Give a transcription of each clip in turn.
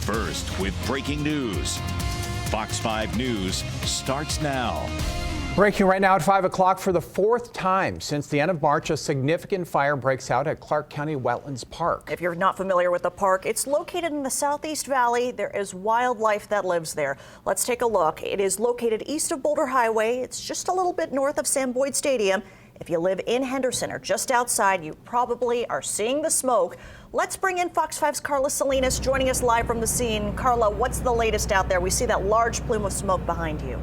first with breaking news. Fox 5 News starts now. Breaking right now at 5 o'clock. For the fourth time since the end of March, a significant fire breaks out at Clark County Wetlands Park. If you're not familiar with the park, it's located in the Southeast Valley. There is wildlife that lives there. Let's take a look. It is located east of Boulder Highway. It's just a little bit north of Sam Boyd Stadium. If you live in Henderson or just outside, you probably are seeing the smoke. Let's bring in Fox 5's Carla Salinas joining us live from the scene. Carla, what's the latest out there? We see that large plume of smoke behind you.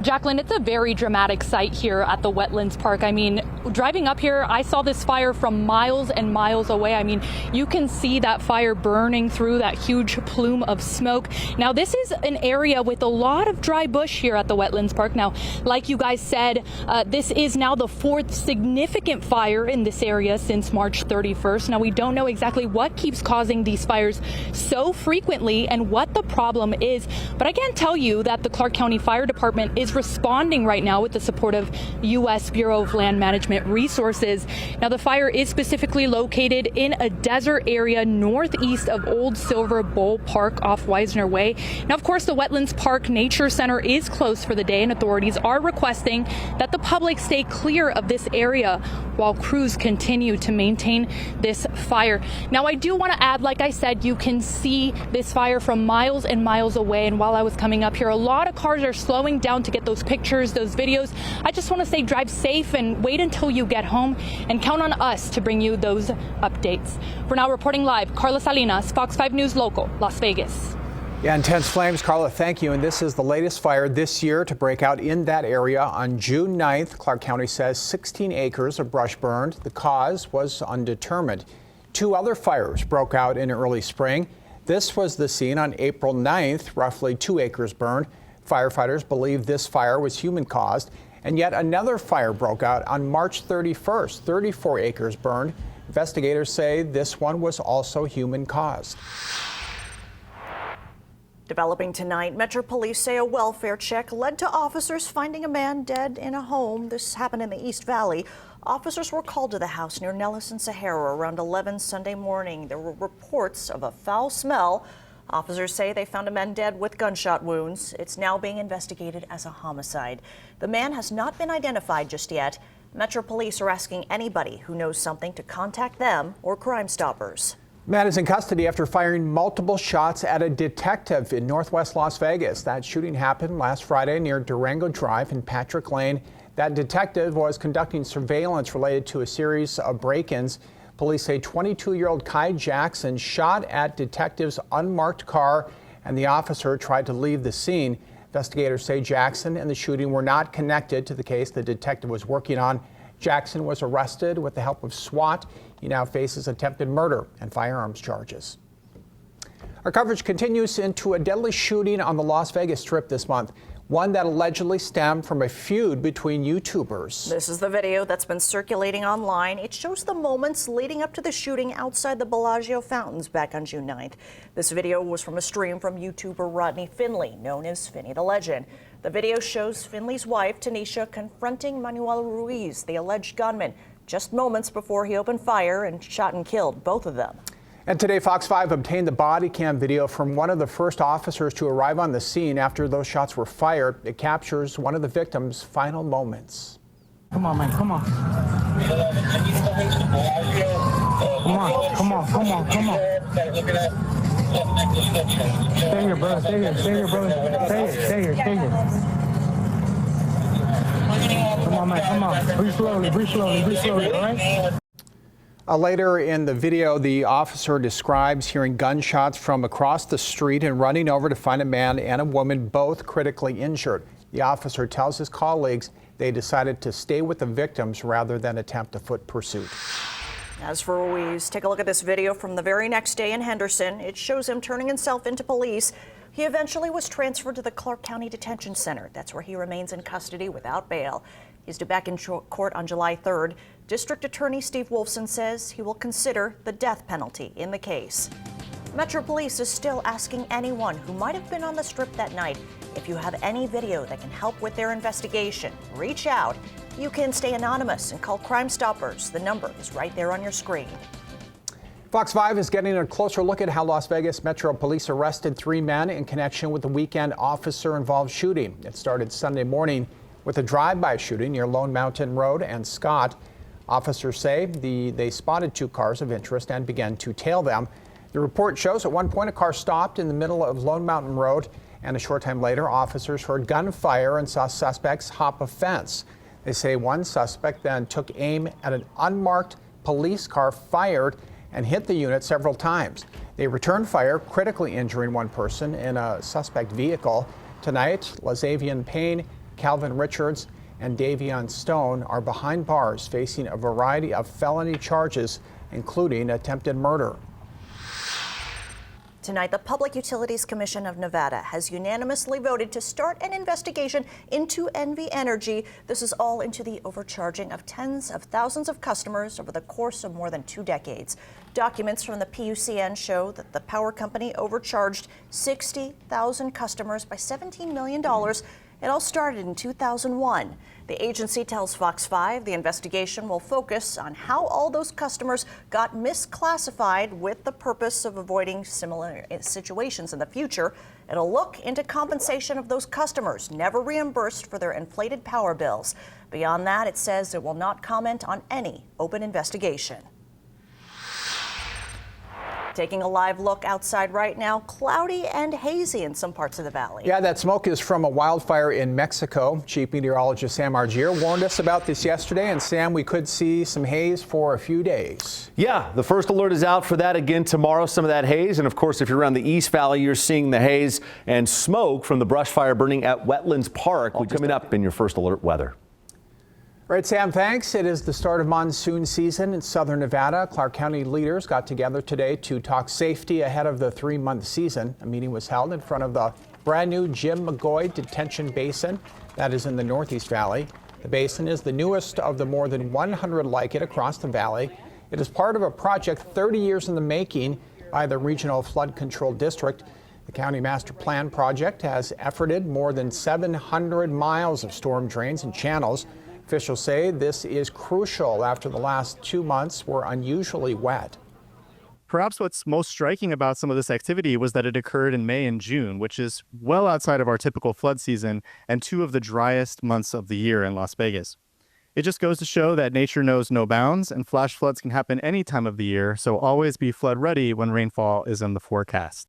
Jacqueline, it's a very dramatic sight here at the Wetlands Park. I mean, driving up here, I saw this fire from miles and miles away. I mean, you can see that fire burning through that huge plume of smoke. Now, this is an area with a lot of dry bush here at the Wetlands Park. Now, like you guys said, this is now the fourth significant fire in this area since March 31st. Now, we don't know exactly what keeps causing these fires so frequently and what the problem is, but I can tell you that the Clark County Fire Department is responding right now with the support of U.S. Bureau of Land Management Resources. Now, the fire is specifically located in a desert area northeast of Old Silver Bowl Park off Weisner Way. Now, of course, the Wetlands Park Nature Center is closed for the day, and authorities are requesting that the public stay clear of this area while crews continue to maintain this fire. Now, I do want to add, like I said, you can see this fire from miles and miles away. And while I was coming up here, a lot of cars are slowing down to get those pictures, those videos. I just want to say drive safe and wait until you get home and count on us to bring you those updates. For now, reporting live, Carla Salinas, Fox 5 News Local, Las Vegas. Yeah, intense flames, Carla, thank you. And this is the latest fire this year to break out in that area. On June 9th, Clark County says 16 acres of brush burned. The cause was undetermined. Two other fires broke out in early spring. This was the scene on April 9th, roughly 2 acres burned. Firefighters believe this fire was human-caused, and yet another fire broke out on March 31st. 34 acres burned. Investigators say this one was also human-caused. Developing tonight, Metro Police say a welfare check led to officers finding a man dead in a home. This happened in the East Valley. Officers were called to the house near Nellis and Sahara around 11 Sunday morning. There were reports of a foul smell. Officers say they found a man dead with gunshot wounds. It's now being investigated as a homicide. The man has not been identified just yet. Metro Police are asking anybody who knows something to contact them or Crime Stoppers. Man is in custody after firing multiple shots at a detective in northwest Las Vegas. That shooting happened last Friday near Durango Drive and Patrick Lane. That detective was conducting surveillance related to a series of break-ins. Police say 22-year-old Kai Jackson shot at detective's unmarked car, and the officer tried to leave the scene. Investigators say Jackson and the shooting were not connected to the case the detective was working on. Jackson was arrested with the help of SWAT. He now faces attempted murder and firearms charges. Our coverage continues into a deadly shooting on the Las Vegas Strip this month. One that allegedly stemmed from a feud between YouTubers. This is the video that's been circulating online. It shows the moments leading up to the shooting outside the Bellagio fountains back on June 9th. This video was from a stream from YouTuber Rodney Finley, known as Finny the Legend. The video shows Finley's wife, Tanisha, confronting Manuel Ruiz, the alleged gunman, just moments before he opened fire and shot and killed both of them. And today, Fox 5 obtained the body cam video from one of the first officers to arrive on the scene after those shots were fired. It captures one of the victim's final moments. Come on, man, come on. Come on, come on, come on, come on. Stay here, brother, stay here, brother. Stay here. Come on, man, come on. Breathe slowly, all right? Later in the video, the officer describes hearing gunshots from across the street and running over to find a man and a woman, both critically injured. The officer tells his colleagues they decided to stay with the victims rather than attempt a foot pursuit. As for Ruiz, take a look at this video from the very next day in Henderson. It shows him turning himself into police. He eventually was transferred to the Clark County Detention Center. That's where he remains in custody without bail. He's due back in court on July 3rd. District Attorney Steve Wolfson says he will consider the death penalty in the case. Metro Police is still asking anyone who might have been on the Strip that night, if you have any video that can help with their investigation, reach out. You can stay anonymous and call Crime Stoppers. The number is right there on your screen. Fox 5 is getting a closer look at how Las Vegas Metro Police arrested 3 men in connection with the weekend officer-involved shooting. It started Sunday morning with a drive-by shooting near Lone Mountain Road and Scott. Officers say they spotted 2 cars of interest and began to tail them. The report shows at one point a car stopped in the middle of Lone Mountain Road, and a short time later officers heard gunfire and saw suspects hop a fence. They say one suspect then took aim at an unmarked police car, fired, and hit the unit several times. They returned fire, critically injuring one person in a suspect vehicle. Tonight, Lazavian Payne, Calvin Richards, and Davion Stone are behind bars facing a variety of felony charges, including attempted murder. Tonight, the Public Utilities Commission of Nevada has unanimously voted to start an investigation into NV Energy. This is all into the overcharging of tens of thousands of customers over the course of more than 2 decades. Documents from the PUCN show that the power company overcharged 60,000 customers by $17 million. It all started in 2001. The agency tells Fox 5 the investigation will focus on how all those customers got misclassified with the purpose of avoiding similar situations in the future. It'll look into compensation of those customers never reimbursed for their inflated power bills. Beyond that, it says it will not comment on any open investigation. Taking a live look outside right now, cloudy and hazy in some parts of the valley. Yeah, that smoke is from a wildfire in Mexico. Chief Meteorologist Sam Argier warned us about this yesterday, and Sam, we could see some haze for a few days. Yeah, the first alert is out for that again tomorrow, some of that haze. And of course, if you're around the East Valley, you're seeing the haze and smoke from the brush fire burning at Wetlands Park. Coming up in your first alert weather. Right, Sam, thanks. It is the start of monsoon season in southern Nevada. Clark County leaders got together today to talk safety ahead of the 3-month season. A meeting was held in front of the brand new Jim McGoy Detention Basin that is in the Northeast Valley. The basin is the newest of the more than 100 like it across the valley. It is part of a project 30 years in the making by the Regional Flood Control District. The County Master Plan project has efforted more than 700 miles of storm drains and channels. Officials say this is crucial after the last 2 months were unusually wet. Perhaps what's most striking about some of this activity was that it occurred in May and June, which is well outside of our typical flood season and 2 of the driest months of the year in Las Vegas. It just goes to show that nature knows no bounds and flash floods can happen any time of the year, so always be flood ready when rainfall is in the forecast.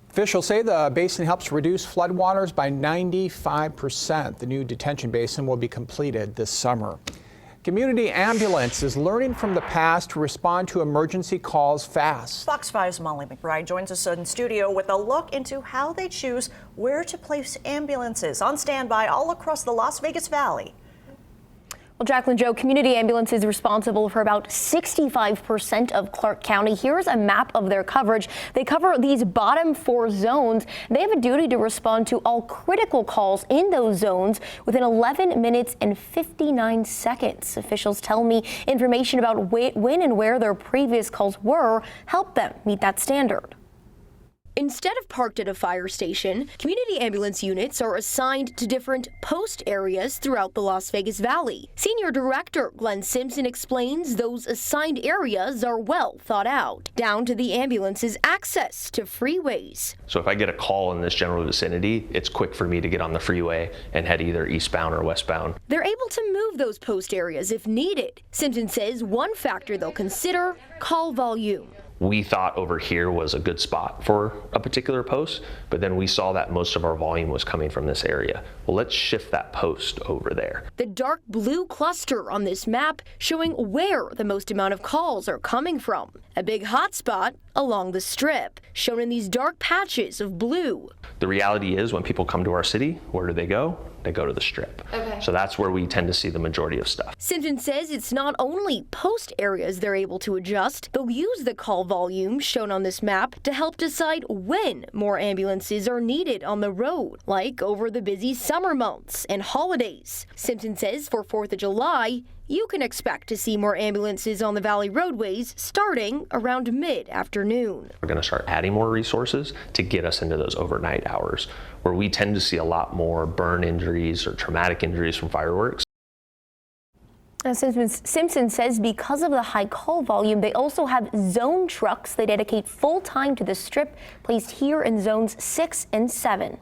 Officials say the basin helps reduce floodwaters by 95%. The new detention basin will be completed this summer. Community Ambulance is learning from the past to respond to emergency calls fast. Fox 5's Molly McBride joins us in studio with a look into how they choose where to place ambulances on standby all across the Las Vegas Valley. Well, Jacqueline, Joe, Community Ambulance is responsible for about 65% of Clark County. Here's a map of their coverage. They cover these bottom 4 zones. They have a duty to respond to all critical calls in those zones within 11 minutes and 59 seconds. Officials tell me information about when and where their previous calls were help them meet that standard. Instead of parked at a fire station, community ambulance units are assigned to different post areas throughout the Las Vegas Valley. Senior Director Glenn Simpson explains those assigned areas are well thought out, down to the ambulance's access to freeways. So if I get a call in this general vicinity, it's quick for me to get on the freeway and head either eastbound or westbound. They're able to move those post areas if needed. Simpson says one factor they'll consider, call volume. We thought over here was a good spot for a particular post, but then we saw that most of our volume was coming from this area. Well, let's shift that post over there. The dark blue cluster on this map showing where the most amount of calls are coming from. A big hotspot along the strip, shown in these dark patches of blue. The reality is when people come to our city, where do they go? They go to the strip. Okay. So that's where we tend to see the majority of stuff. Simpson says it's not only post areas they're able to adjust, they'll use the call volume shown on this map to help decide when more ambulances are needed on the road, like over the busy summer months and holidays. Simpson says for 4th of July, you can expect to see more ambulances on the valley roadways starting around mid-afternoon. We're going to start adding more resources to get us into those overnight hours where we tend to see a lot more burn injuries or traumatic injuries from fireworks. Simpson says because of the high call volume, they also have zone trucks they dedicate full time to the strip, placed here in zones 6 and 7.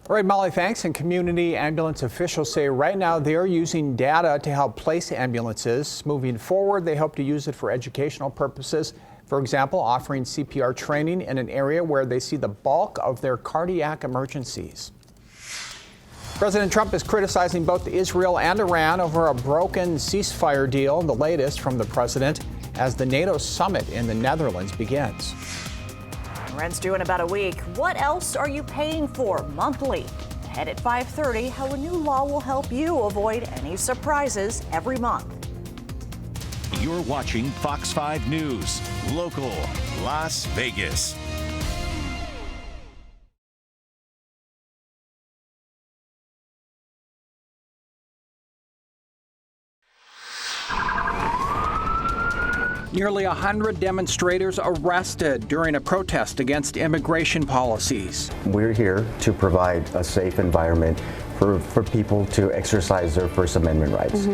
All right, Molly, thanks. And community ambulance officials say right now they are using data to help place ambulances. Moving forward, they hope to use it for educational purposes. For example, offering CPR training in an area where they see the bulk of their cardiac emergencies. President Trump is criticizing both Israel and Iran over a broken ceasefire deal, the latest from the president, as the NATO summit in the Netherlands begins. Rent's due in about a week. What else are you paying for monthly? Ahead at 5:30, how a new law will help you avoid any surprises every month. You're watching Fox 5 News, local, Las Vegas. Nearly 100 demonstrators arrested during a protest against immigration policies. We're here to provide a safe environment for people to exercise their First Amendment rights.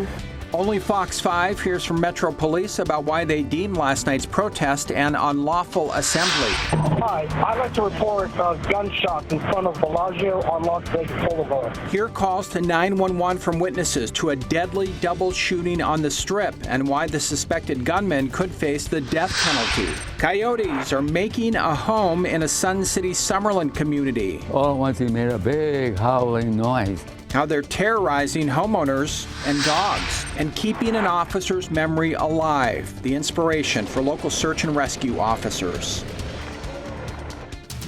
Only Fox 5 hears from Metro Police about why they deemed last night's protest an unlawful assembly. Hi, I'd like to report gunshots in front of Bellagio on Las Vegas Boulevard. Hear calls to 911 from witnesses to a deadly double shooting on the Strip and why the suspected gunman could face the death penalty. Coyotes are making a home in a Sun City Summerlin community. All at once he made a big howling noise. How they're terrorizing homeowners and dogs and keeping an officer's memory alive. The inspiration for local search and rescue officers.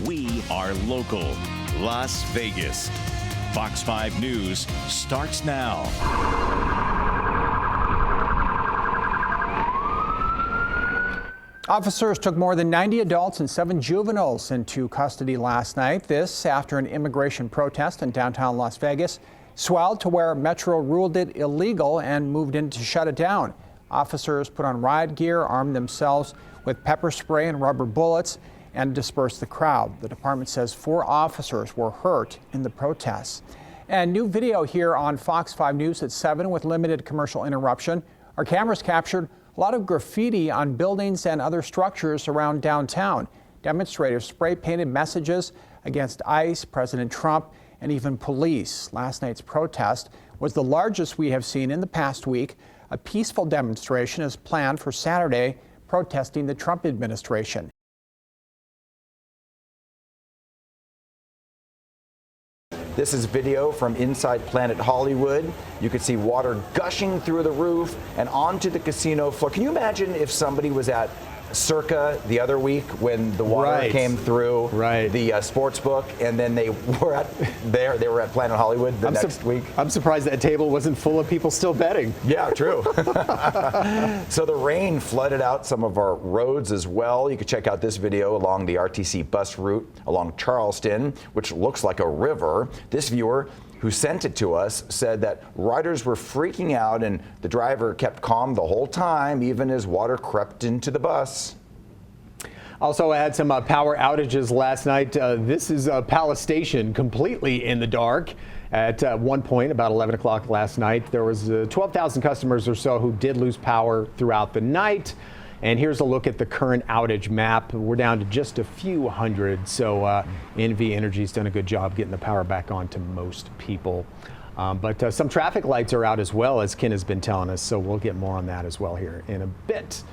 We are local, Las Vegas. Fox 5 News starts now. Officers took more than 90 adults and 7 juveniles into custody last night. This after an immigration protest in downtown Las Vegas swelled to where Metro ruled it illegal and moved in to shut it down. Officers put on riot gear, armed themselves with pepper spray and rubber bullets, and dispersed the crowd. The department says 4 officers were hurt in the protests. And new video here on Fox 5 News at 7 with limited commercial interruption. Our cameras captured a lot of graffiti on buildings and other structures around downtown. Demonstrators spray painted messages against ICE, President Trump, and even police. Last night's protest was the largest we have seen in the past week. A peaceful demonstration is planned for Saturday, protesting the Trump administration. This is video from inside Planet Hollywood. You could see water gushing through the roof and onto the casino floor. Can you imagine if somebody was at Circa the other week when the water came through the sports book, and then they were at Planet Hollywood the next week? I'm surprised that table wasn't full of people still betting. Yeah, true. So the rain flooded out some of our roads as well. You can check out this video along the RTC bus route along Charleston, which looks like a river. This viewer who sent it to us said that riders were freaking out and the driver kept calm the whole time, even as water crept into the bus. Also, I had some power outages last night. This is Palace Station completely in the dark. At one point, about 11 o'clock last night, there was 12,000 customers or so who did lose power throughout the night. And here's a look at the current outage map. We're down to just a few hundred, so NV Energy's done a good job getting the power back on to most people. But some traffic lights are out as well, as Ken has been telling us, so we'll get more on that as well here in a bit.